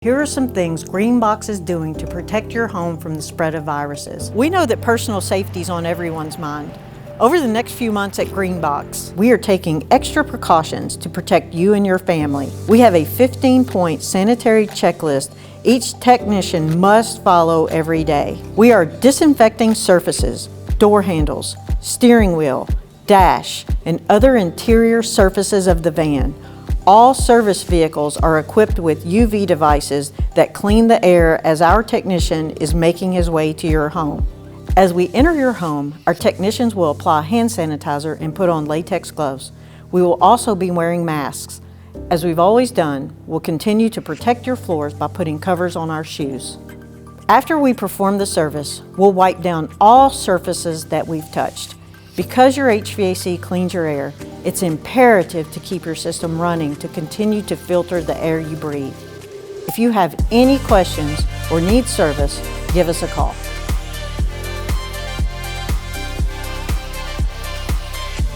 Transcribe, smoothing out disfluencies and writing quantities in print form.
Here are some things Greenbox is doing to protect your home from the spread of viruses. We know that personal safety is on everyone's mind. Over the next few months at Greenbox, we are taking extra precautions to protect you and your family. We have a 15-point sanitary checklist each technician must follow every day. We are disinfecting surfaces, door handles, steering wheel, dash, and other interior surfaces of the van. All service vehicles are equipped with UV devices that clean the air as our technician is making his way to your home. As we enter your home, our technicians will apply hand sanitizer and put on latex gloves. We will also be wearing masks. As we've always done, we'll continue to protect your floors by putting covers on our shoes. After we perform the service, we'll wipe down all surfaces that we've touched. Because your HVAC cleans your air, it's imperative to keep your system running to continue to filter the air you breathe. If you have any questions or need service, give us a call.